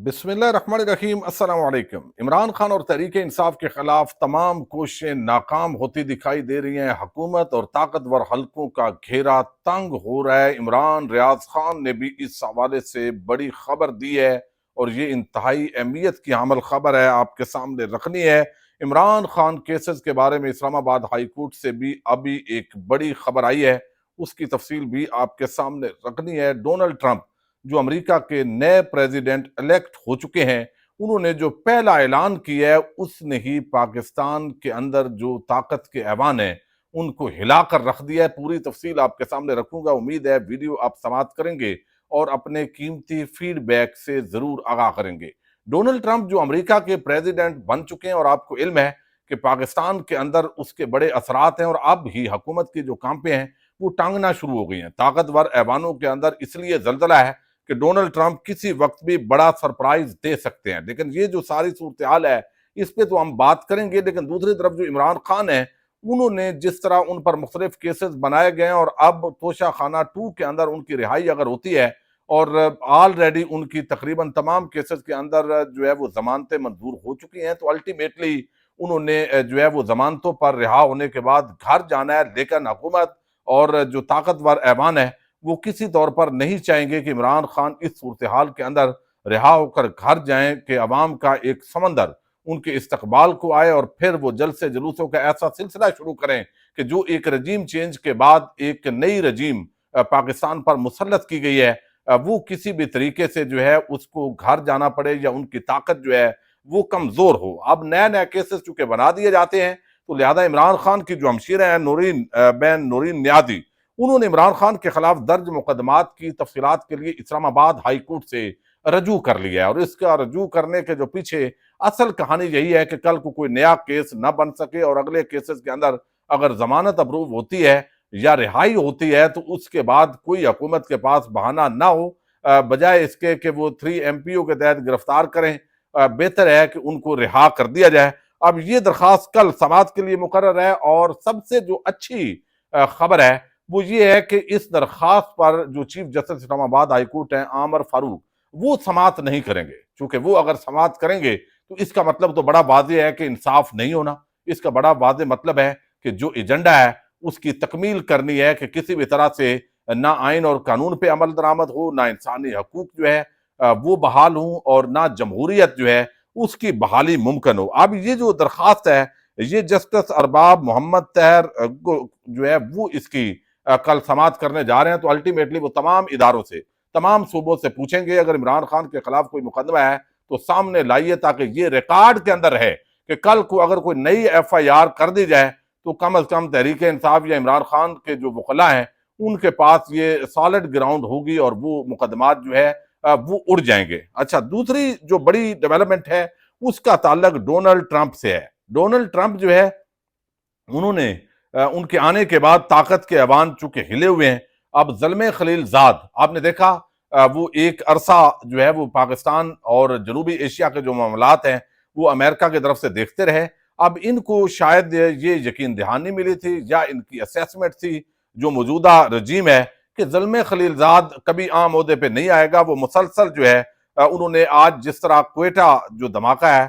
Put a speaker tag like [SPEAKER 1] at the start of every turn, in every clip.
[SPEAKER 1] بسم اللہ الرحمن الرحیم۔ السلام علیکم۔ عمران خان اور تحریک انصاف کے خلاف تمام کوششیں ناکام ہوتی دکھائی دے رہی ہیں۔ حکومت اور طاقتور حلقوں کا گھیرا تنگ ہو رہا ہے۔ عمران ریاض خان نے بھی اس حوالے سے بڑی خبر دی ہے اور یہ انتہائی اہمیت کی حامل خبر ہے، آپ کے سامنے رکھنی ہے۔ عمران خان کیسز کے بارے میں اسلام آباد ہائی کورٹ سے بھی ابھی ایک بڑی خبر آئی ہے، اس کی تفصیل بھی آپ کے سامنے رکھنی ہے۔ ڈونلڈ ٹرمپ جو امریکہ کے نئے پریزیڈنٹ الیکٹ ہو چکے ہیں، انہوں نے جو پہلا اعلان کیا ہے اس نے ہی پاکستان کے اندر جو طاقت کے ایوان ہیں ان کو ہلا کر رکھ دیا ہے۔ پوری تفصیل آپ کے سامنے رکھوں گا، امید ہے ویڈیو آپ سماعت کریں گے اور اپنے قیمتی فیڈ بیک سے ضرور آگاہ کریں گے۔ ڈونلڈ ٹرمپ جو امریکہ کے پریزیڈنٹ بن چکے ہیں اور آپ کو علم ہے کہ پاکستان کے اندر اس کے بڑے اثرات ہیں اور اب ہی حکومت کی جو کامپیں ہیں وہ ٹانگنا شروع ہو گئی ہیں۔ طاقتور ایوانوں کے اندر اس لیے زلزلہ ہے کہ ڈونلڈ ٹرمپ کسی وقت بھی بڑا سرپرائز دے سکتے ہیں، لیکن یہ جو ساری صورتحال ہے اس پہ تو ہم بات کریں گے۔ لیکن دوسری طرف جو عمران خان ہیں، انہوں نے جس طرح ان پر مختلف کیسز بنائے گئے ہیں اور اب توشہ خانہ 2 کے اندر ان کی رہائی اگر ہوتی ہے اور آلریڈی ان کی تقریباً تمام کیسز کے اندر جو ہے وہ ضمانتیں منظور ہو چکی ہیں، تو الٹیمیٹلی انہوں نے جو ہے وہ ضمانتوں پر رہا ہونے کے بعد گھر جانا ہے۔ لیکن حکومت اور جو طاقتور ایوان ہے وہ کسی طور پر نہیں چاہیں گے کہ عمران خان اس صورتحال کے اندر رہا ہو کر گھر جائیں، کہ عوام کا ایک سمندر ان کے استقبال کو آئے اور پھر وہ جلسے جلوسوں کا ایسا سلسلہ شروع کریں کہ جو ایک رجیم چینج کے بعد ایک نئی رجیم پاکستان پر مسلط کی گئی ہے، وہ کسی بھی طریقے سے جو ہے اس کو گھر جانا پڑے یا ان کی طاقت جو ہے وہ کمزور ہو۔ اب نئے نئے کیسز چونکہ بنا دیے جاتے ہیں تو لہذا عمران خان کی جو ہمشیرہ ہیں نورین نیازی، انہوں نے عمران خان کے خلاف درج مقدمات کی تفصیلات کے لیے اسلام آباد ہائی کورٹ سے رجوع کر لیا ہے۔ اور اس کا رجوع کرنے کے جو پیچھے اصل کہانی یہی ہے کہ کل کو کوئی نیا کیس نہ بن سکے اور اگلے کیسز کے اندر اگر ضمانت اپروو ہوتی ہے یا رہائی ہوتی ہے تو اس کے بعد کوئی حکومت کے پاس بہانہ نہ ہو، بجائے اس کے کہ وہ 3 MPO کے تحت گرفتار کریں، بہتر ہے کہ ان کو رہا کر دیا جائے۔ اب یہ درخواست کل سماعت کے لیے مقرر ہے اور سب سے جو اچھی خبر ہے وہ یہ ہے کہ اس درخواست پر جو چیف جسٹس اسلام آباد ہائی کورٹ ہیں عامر فاروق، وہ سماعت نہیں کریں گے۔ چونکہ وہ اگر سماعت کریں گے تو اس کا مطلب تو بڑا واضح ہے کہ انصاف نہیں ہونا۔ اس کا بڑا واضح مطلب ہے کہ جو ایجنڈا ہے اس کی تکمیل کرنی ہے کہ کسی بھی طرح سے نہ آئین اور قانون پہ عمل درآمد ہو، نہ انسانی حقوق جو ہے وہ بحال ہوں اور نہ جمہوریت جو ہے اس کی بحالی ممکن ہو۔ اب یہ جو درخواست ہے یہ جسٹس ارباب محمد طاہر جو ہے وہ اس کی کل سماعت کرنے جا رہے ہیں، تو الٹیمیٹلی وہ تمام اداروں سے، تمام صوبوں سے پوچھیں گے اگر عمران خان کے خلاف کوئی مقدمہ ہے تو سامنے لائیے تاکہ یہ ریکارڈ کے اندر ہے کہ کل کو اگر کوئی نئی FIR کر دی جائے تو کم از کم تحریک انصاف یا عمران خان کے جو وکلاء ہیں ان کے پاس یہ سالڈ گراؤنڈ ہوگی اور وہ مقدمات جو ہے وہ اڑ جائیں گے۔ اچھا، دوسری جو بڑی ڈیولپمنٹ ہے اس کا تعلق ڈونلڈ ٹرمپ سے ہے۔ ڈونلڈ ٹرمپ جو ہے انہوں نے ان کے آنے کے بعد طاقت کے ایوان چونکہ ہلے ہوئے ہیں۔ اب زلمے خلیل زاد آپ نے دیکھا وہ ایک عرصہ جو ہے وہ پاکستان اور جنوبی ایشیا کے جو معاملات ہیں وہ امریکہ کی طرف سے دیکھتے رہے۔ اب ان کو شاید یہ یقین دہانی ملی تھی یا ان کی اسیسمنٹ تھی جو موجودہ رجیم ہے کہ زلمے خلیل زاد کبھی عام عہدے پہ نہیں آئے گا۔ وہ مسلسل جو ہے انہوں نے آج جس طرح کوئٹہ جو دھماکہ ہے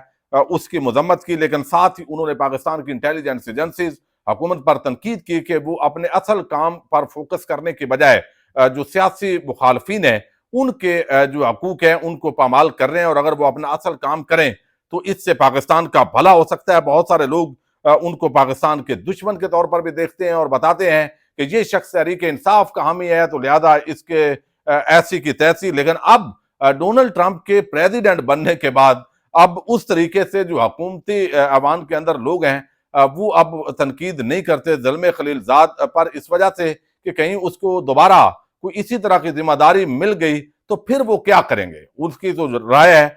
[SPEAKER 1] اس کی مذمت کی، لیکن ساتھ ہی انہوں نے پاکستان کی انٹیلیجنس ایجنسیز حکومت پر تنقید کی کہ وہ اپنے اصل کام پر فوکس کرنے کی بجائے جو سیاسی مخالفین ہیں ان کے جو حقوق ہیں ان کو پامال کر رہے ہیں، اور اگر وہ اپنا اصل کام کریں تو اس سے پاکستان کا بھلا ہو سکتا ہے۔ بہت سارے لوگ ان کو پاکستان کے دشمن کے طور پر بھی دیکھتے ہیں اور بتاتے ہیں کہ یہ شخص تحریک انصاف کا حامی ہے تو لہذا اس کے ایسی کی تیسی۔ لیکن اب ڈونلڈ ٹرمپ کے پریزیڈنٹ بننے کے بعد اب اس طریقے سے جو حکومتی ایوان کے اندر لوگ ہیں وہ اب تنقید نہیں کرتے زلمے خلیل زاد پر، اس وجہ سے کہ کہیں اس کو دوبارہ کوئی اسی طرح کی ذمہ داری مل گئی تو پھر وہ کیا کریں گے۔ اس کی جو رائے ہے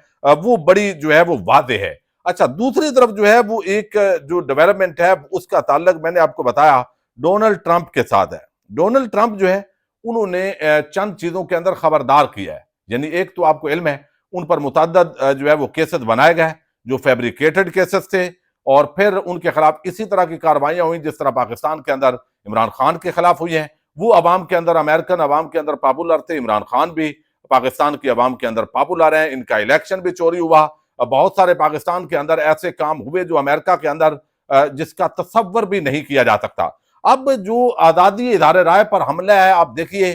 [SPEAKER 1] وہ بڑی جو ہے وہ واضح ہے۔ اچھا، دوسری طرف جو ہے وہ ایک جو ڈیولپمنٹ ہے اس کا تعلق میں نے آپ کو بتایا ڈونلڈ ٹرمپ کے ساتھ ہے۔ ڈونلڈ ٹرمپ جو ہے انہوں نے چند چیزوں کے اندر خبردار کیا ہے، یعنی ایک تو آپ کو علم ہے ان پر متعدد جو ہے وہ کیسز بنائے گئے جو فیبریکیٹڈ کیسز تھے، اور پھر ان کے خلاف اسی طرح کی کاروائیاں ہوئیں جس طرح پاکستان کے اندر عمران خان کے خلاف ہوئی ہیں۔ وہ عوام کے اندر، امریکن عوام کے اندر پاپولر تھے، عمران خان بھی پاکستان کی عوام کے اندر پاپولر ہیں. ان کا الیکشن بھی چوری ہوا. بہت سارے پاکستان کے اندر ایسے کام ہوئے جو امریکہ کے اندر جس کا تصور بھی نہیں کیا جا سکتا. اب جو آزادی اظہار رائے پر حملہ ہے، آپ دیکھیے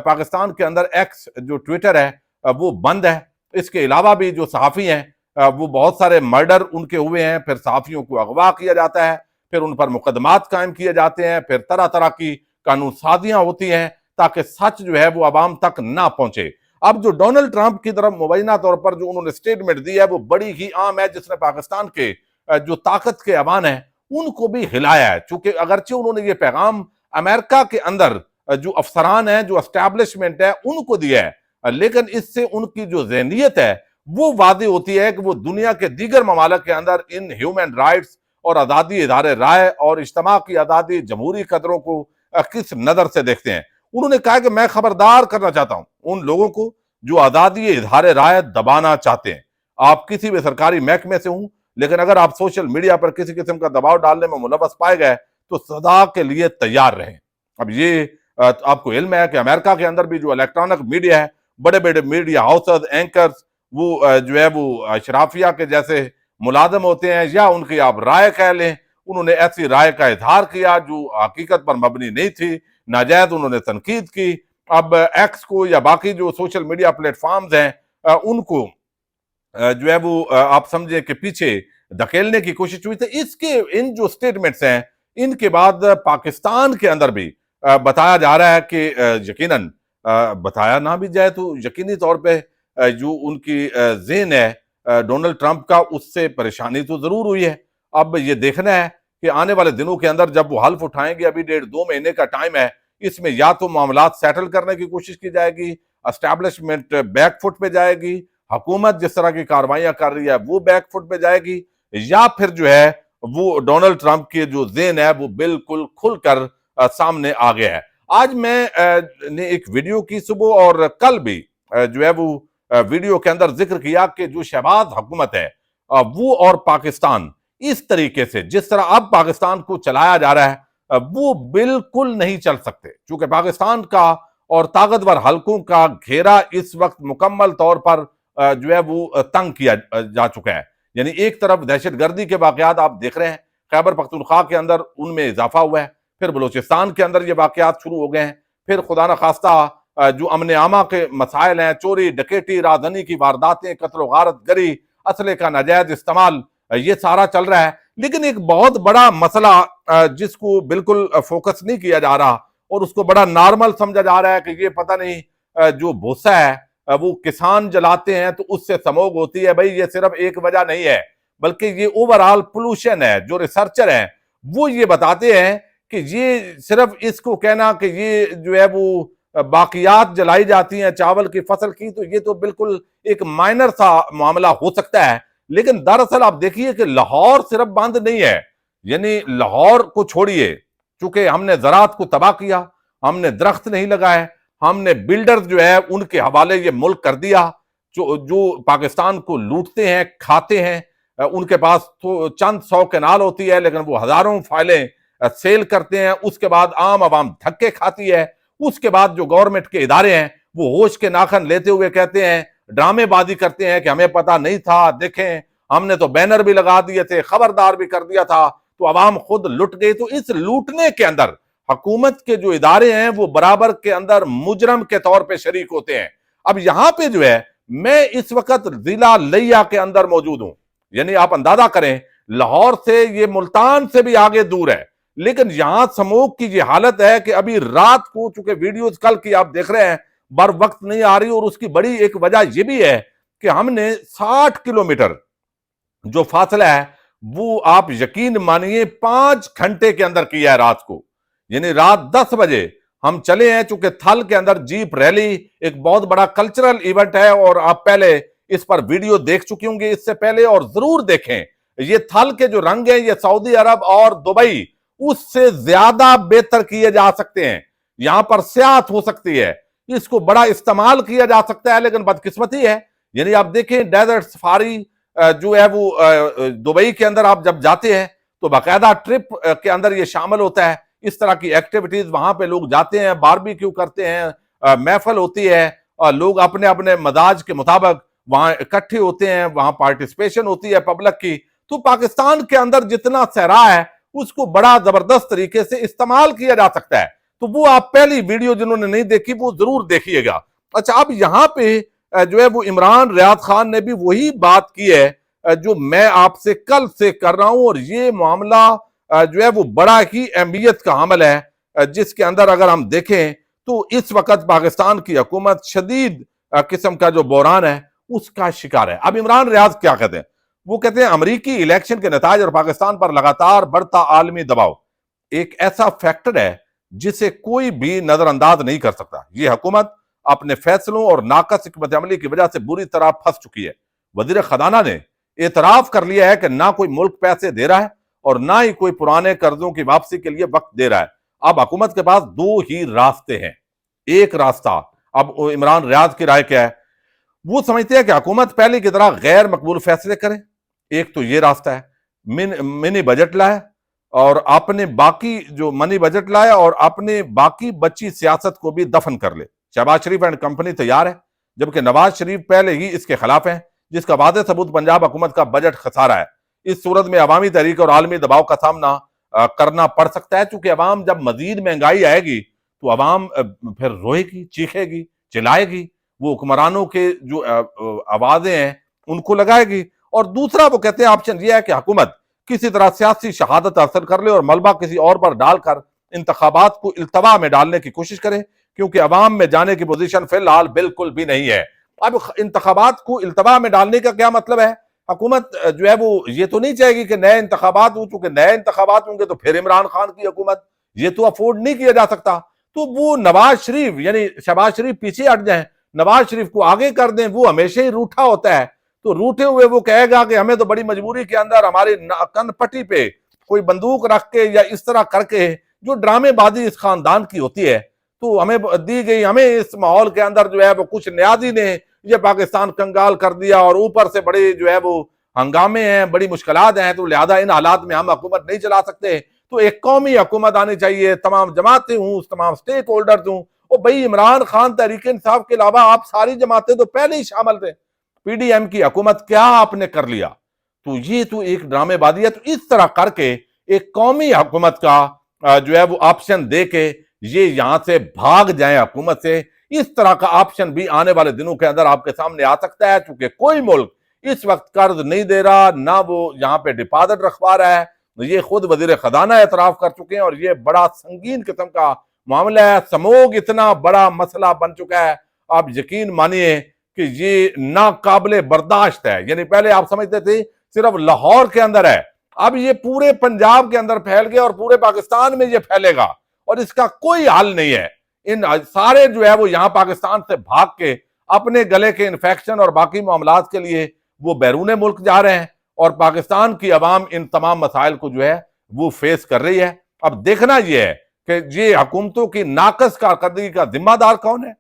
[SPEAKER 1] پاکستان کے اندر ایکس جو ٹویٹر ہے وہ بند ہے. اس کے علاوہ بھی جو صحافی ہیں وہ بہت سارے مرڈر ان کے ہوئے ہیں، پھر صحافیوں کو اغوا کیا جاتا ہے، پھر ان پر مقدمات قائم کیے جاتے ہیں، پھر طرح طرح کی قانون سازیاں ہوتی ہیں تاکہ سچ جو ہے وہ عوام تک نہ پہنچے. اب جو ڈونلڈ ٹرمپ کی طرف مبینہ طور پر جو انہوں نے سٹیٹمنٹ دی ہے وہ بڑی ہی عام ہے، جس نے پاکستان کے جو طاقت کے ایوان ہیں ان کو بھی ہلایا ہے. چونکہ اگرچہ انہوں نے یہ پیغام امریکہ کے اندر جو افسران ہیں، جو اسٹیبلشمنٹ ہے، ان کو دیا ہے، لیکن اس سے ان کی جو ذہنیت ہے وہ واضح ہوتی ہے کہ وہ دنیا کے دیگر ممالک کے اندر ان ہیومن رائٹس اور آزادی اظہار رائے اور اجتماع کی آزادی، جمہوری قدروں کو کس نظر سے دیکھتے ہیں. انہوں نے کہا کہ میں خبردار کرنا چاہتا ہوں ان لوگوں کو جو آزادی اظہار رائے دبانا چاہتے ہیں. آپ کسی بھی سرکاری محکمے سے ہوں، لیکن اگر آپ سوشل میڈیا پر کسی قسم کا دباؤ ڈالنے میں ملوث پائے گئے تو سزا کے لیے تیار رہیں. اب یہ آپ کو علم ہے کہ امریکہ کے اندر بھی جو الیکٹرانک میڈیا ہے، بڑے بڑے میڈیا ہاؤسز، اینکرز، وہ جو ہے وہ اشرافیہ کے جیسے ملازم ہوتے ہیں، یا ان کی آپ رائے کہہ لیں، انہوں نے ایسی رائے کا اظہار کیا جو حقیقت پر مبنی نہیں تھی، ناجائز انہوں نے تنقید کی. اب ایکس کو یا باقی جو سوشل میڈیا پلیٹ فارمز ہیں ان کو جو ہے وہ آپ سمجھیں کہ پیچھے دھکیلنے کی کوشش ہوئی تھی. اس کے ان جو سٹیٹمنٹس ہیں ان کے بعد پاکستان کے اندر بھی بتایا جا رہا ہے کہ یقیناً بتایا نہ بھی جائے تو یقینی طور پہ جو ان کی ذہن ہے ڈونلڈ ٹرمپ کا، اس سے پریشانی تو ضرور ہوئی ہے. اب یہ دیکھنا ہے کہ آنے والے دنوں کے اندر جب وہ حلف اٹھائیں گے، ابھی 1.5-2 مہینے کا ٹائم ہے، اس میں یا تو معاملات سیٹل کرنے کی کوشش کی جائے گی، اسٹیبلشمنٹ بیک فٹ پہ جائے گی، حکومت جس طرح کی کاروائیاں کر رہی ہے وہ بیک فٹ پہ جائے گی، یا پھر جو ہے وہ ڈونلڈ ٹرمپ کے جو ذہن ہے وہ بالکل کھل کر سامنے آ گیا ہے. آج میں نے ایک ویڈیو کی صبح اور کل بھی جو ہے وہ ویڈیو کے اندر ذکر کیا کہ جو شہباز حکومت ہے وہ اور پاکستان اس طریقے سے جس طرح اب پاکستان کو چلایا جا رہا ہے وہ بالکل نہیں چل سکتے. چونکہ پاکستان کا اور طاقتور حلقوں کا گھیرا اس وقت مکمل طور پر جو ہے وہ تنگ کیا جا چکا ہے. یعنی ایک طرف دہشت گردی کے واقعات آپ دیکھ رہے ہیں، خیبر پختونخوا کے اندر ان میں اضافہ ہوا ہے، پھر بلوچستان کے اندر یہ واقعات شروع ہو گئے ہیں، پھر خدا نخواستہ جو امن عامہ کے مسائل ہیں، چوری ڈکیٹی، رازدنی کی وارداتیں، قتل و غارت گری، اسلحے کا ناجائز استعمال، یہ سارا چل رہا ہے. لیکن ایک بہت بڑا مسئلہ جس کو بالکل فوکس نہیں کیا جا رہا اور اس کو بڑا نارمل سمجھا جا رہا ہے کہ یہ پتہ نہیں جو بھوسا ہے وہ کسان جلاتے ہیں تو اس سے سموگ ہوتی ہے. بھائی یہ صرف ایک وجہ نہیں ہے بلکہ یہ اوورآل پولوشن ہے. جو ریسرچر ہیں وہ یہ بتاتے ہیں کہ یہ صرف اس کو کہنا کہ یہ جو ہے وہ باقیات جلائی جاتی ہیں چاول کی فصل کی تو یہ تو بالکل ایک مائنر سا معاملہ ہو سکتا ہے. لیکن دراصل آپ دیکھیے کہ لاہور صرف بند نہیں ہے، یعنی لاہور کو چھوڑیے، چونکہ ہم نے زراعت کو تباہ کیا، ہم نے درخت نہیں لگائے، ہم نے بلڈر جو ہے ان کے حوالے یہ ملک کر دیا جو پاکستان کو لوٹتے ہیں، کھاتے ہیں. ان کے پاس تو چند 100 کنال ہوتی ہے لیکن وہ ہزاروں فائلیں سیل کرتے ہیں. اس کے بعد عام عوام دھکے کھاتی ہے. اس کے بعد جو گورنمنٹ کے ادارے ہیں وہ ہوش کے ناخن لیتے ہوئے کہتے ہیں، ڈرامے بازی کرتے ہیں کہ ہمیں پتہ نہیں تھا، دیکھیں ہم نے تو بینر بھی لگا دیے تھے، خبردار بھی کر دیا تھا، تو عوام خود لٹ گئی. تو اس لوٹنے کے اندر حکومت کے جو ادارے ہیں وہ برابر کے اندر مجرم کے طور پہ شریک ہوتے ہیں. اب یہاں پہ جو ہے میں اس وقت ضلع لیا کے اندر موجود ہوں، یعنی آپ اندازہ کریں لاہور سے یہ ملتان سے بھی آگے دور ہے، لیکن یہاں سموگ کی یہ حالت ہے کہ ابھی رات کو، چونکہ ویڈیوز کل کی آپ دیکھ رہے ہیں، بر وقت نہیں آ رہی. اور اس کی بڑی ایک وجہ یہ بھی ہے کہ ہم نے 60 کلومیٹر جو فاصلہ ہے وہ آپ یقین مانیے 5 گھنٹے کے اندر کیا ہے رات کو. یعنی رات 10 بجے ہم چلے ہیں، چونکہ تھل کے اندر جیپ ریلی ایک بہت بڑا کلچرل ایونٹ ہے اور آپ پہلے اس پر ویڈیو دیکھ چکی ہوں گے اس سے پہلے، اور ضرور دیکھیں. یہ تھل کے جو رنگ ہیں یہ سعودی عرب اور دبئی اس سے زیادہ بہتر کیے جا سکتے ہیں. یہاں پر سیاحت ہو سکتی ہے، اس کو بڑا استعمال کیا جا سکتا ہے. لیکن بدقسمتی ہے، یعنی آپ دیکھیں ڈیزرٹ سفاری جو ہے وہ دبئی کے اندر آپ جب جاتے ہیں تو باقاعدہ ٹرپ کے اندر یہ شامل ہوتا ہے. اس طرح کی ایکٹیویٹیز وہاں پہ لوگ جاتے ہیں، باربیکیو کرتے ہیں، محفل ہوتی ہے لوگ اپنے اپنے مزاج کے مطابق وہاں اکٹھے ہوتے ہیں، وہاں پارٹیسپیشن ہوتی ہے پبلک کی، تو پاکستان کے اندر جتنا صحرا ہے اس کو بڑا زبردست طریقے سے استعمال کیا جا سکتا ہے۔ تو وہ آپ پہلی ویڈیو جنہوں نے نہیں دیکھی وہ ضرور دیکھیے گا۔ اچھا، اب یہاں پہ جو ہے وہ عمران ریاض خان نے بھی وہی بات کی ہے جو میں آپ سے کل سے کر رہا ہوں، اور یہ معاملہ جو ہے وہ بڑا ہی اہمیت کا حامل ہے، جس کے اندر اگر ہم دیکھیں تو اس وقت پاکستان کی حکومت شدید قسم کا جو بحران ہے اس کا شکار ہے۔ اب عمران ریاض کیا کہتے ہیں؟ وہ کہتے ہیں امریکی الیکشن کے نتائج اور پاکستان پر لگاتار بڑھتا عالمی دباؤ ایک ایسا فیکٹر ہے جسے کوئی بھی نظر انداز نہیں کر سکتا۔ یہ حکومت اپنے فیصلوں اور ناقص حکمت عملی کی وجہ سے بری طرح پھنس چکی ہے۔ وزیر خزانہ نے اعتراف کر لیا ہے کہ نہ کوئی ملک پیسے دے رہا ہے اور نہ ہی کوئی پرانے قرضوں کی واپسی کے لیے وقت دے رہا ہے۔ اب حکومت کے پاس دو ہی راستے ہیں۔ ایک راستہ، اب عمران ریاض کی رائے کیا ہے؟ وہ سمجھتے ہیں کہ حکومت پہلے کی طرح غیر مقبول فیصلے کرے۔ ایک تو یہ راستہ ہے، منی بجٹ لائے اور اپنے باقی جو منی بجٹ لائے اور اپنے باقی بچی سیاست کو بھی دفن کر لے۔ شہباز شریف اینڈ کمپنی تیار ہے، جبکہ نواز شریف پہلے ہی اس کے خلاف ہیں، جس کا واضح ثبوت پنجاب حکومت کا بجٹ خسارہ ہے۔ اس صورت میں عوامی تحریک اور عالمی دباؤ کا سامنا کرنا پڑ سکتا ہے، چونکہ عوام جب مزید مہنگائی آئے گی تو عوام پھر روئے گی، چیخے گی، چلائے گی، وہ حکمرانوں کے جو آوازیں ہیں ان کو لگائے گی۔ اور دوسرا وہ کہتے ہیں آپشن یہ ہے کہ حکومت کسی طرح سیاسی شہادت حاصل کر لے اور ملبہ کسی اور پر ڈال کر انتخابات کو التوا میں ڈالنے کی کوشش کرے، کیونکہ عوام میں جانے کی پوزیشن فی الحال بالکل بھی نہیں ہے۔ اب انتخابات کو التوا میں ڈالنے کا کیا مطلب ہے؟ حکومت جو ہے وہ یہ تو نہیں چاہے گی کہ نئے انتخابات ہوں، چونکہ نئے انتخابات ہوں گے تو پھر عمران خان کی حکومت، یہ تو افورڈ نہیں کیا جا سکتا۔ تو وہ نواز شریف یعنی شہباز شریف پیچھے ہٹ جائیں، نواز شریف کو آگے کر دیں، وہ ہمیشہ ہی روٹھا ہوتا ہے، تو روٹے ہوئے وہ کہے گا کہ ہمیں تو بڑی مجبوری کے اندر ہماری کن پٹی پہ کوئی بندوق رکھ کے یا اس طرح کر کے جو ڈرامے بازی اس خاندان کی ہوتی ہے تو ہمیں دی گئی، ہمیں اس ماحول کے اندر جو ہے وہ کچھ نیازی نے یہ پاکستان کنگال کر دیا، اور اوپر سے بڑے جو ہے وہ ہنگامے ہیں، بڑی مشکلات ہیں، تو لہذا ان حالات میں ہم حکومت نہیں چلا سکتے، تو ایک قومی حکومت آنی چاہیے، تمام جماعتیں ہوں، تمام سٹیک ہولڈرز ہوں۔ اور بھئی عمران خان تحریک انصاف کے علاوہ آپ ساری جماعتیں تو پہلے ہی شامل تھے، پی ڈی ایم کی حکومت کیا آپ نے کر لیا؟ تو یہ تو ایک ڈرامے بازی ہے۔ تو اس طرح کر کے ایک قومی حکومت کا جو ہے وہ آپشن دے کے یہ یہاں سے بھاگ جائیں حکومت سے، اس طرح کا آپشن بھی آنے والے دنوں کے اندر آپ کے سامنے آ سکتا ہے، چونکہ کوئی ملک اس وقت قرض نہیں دے رہا، نہ وہ یہاں پہ ڈپازٹ رکھوا رہا ہے۔ یہ خود وزیر خزانہ اعتراف کر چکے ہیں، اور یہ بڑا سنگین قسم کا معاملہ ہے۔ سموگ اتنا بڑا مسئلہ بن چکا ہے، آپ یقین مانیے کہ یہ ناقابل برداشت ہے۔ یعنی پہلے آپ سمجھتے تھے صرف لاہور کے اندر ہے، اب یہ پورے پنجاب کے اندر پھیل گیا اور پورے پاکستان میں یہ پھیلے گا، اور اس کا کوئی حل نہیں ہے۔ ان سارے جو ہے وہ یہاں پاکستان سے بھاگ کے اپنے گلے کے انفیکشن اور باقی معاملات کے لیے وہ بیرون ملک جا رہے ہیں، اور پاکستان کی عوام ان تمام مسائل کو جو ہے وہ فیس کر رہی ہے۔ اب دیکھنا یہ ہے کہ یہ حکومتوں کی ناقص کارکردگی کا ذمہ دار کون ہے،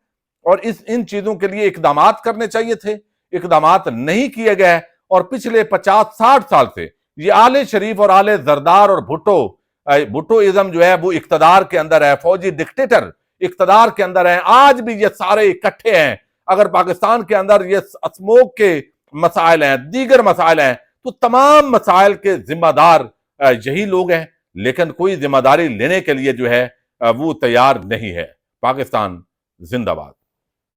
[SPEAKER 1] اور ان چیزوں کے لیے اقدامات کرنے چاہیے تھے، اقدامات نہیں کیے گئے۔ اور پچھلے 50-60 سال سے یہ آل شریف اور آل زردار اور بھٹو ازم جو ہے وہ اقتدار کے اندر ہے، فوجی ڈکٹیٹر اقتدار کے اندر ہیں، آج بھی یہ سارے اکٹھے ہیں۔ اگر پاکستان کے اندر یہ اسموک کے مسائل ہیں، دیگر مسائل ہیں، تو تمام مسائل کے ذمہ دار یہی لوگ ہیں، لیکن کوئی ذمہ داری لینے کے لیے جو ہے وہ تیار نہیں ہے۔ پاکستان زندہ باد۔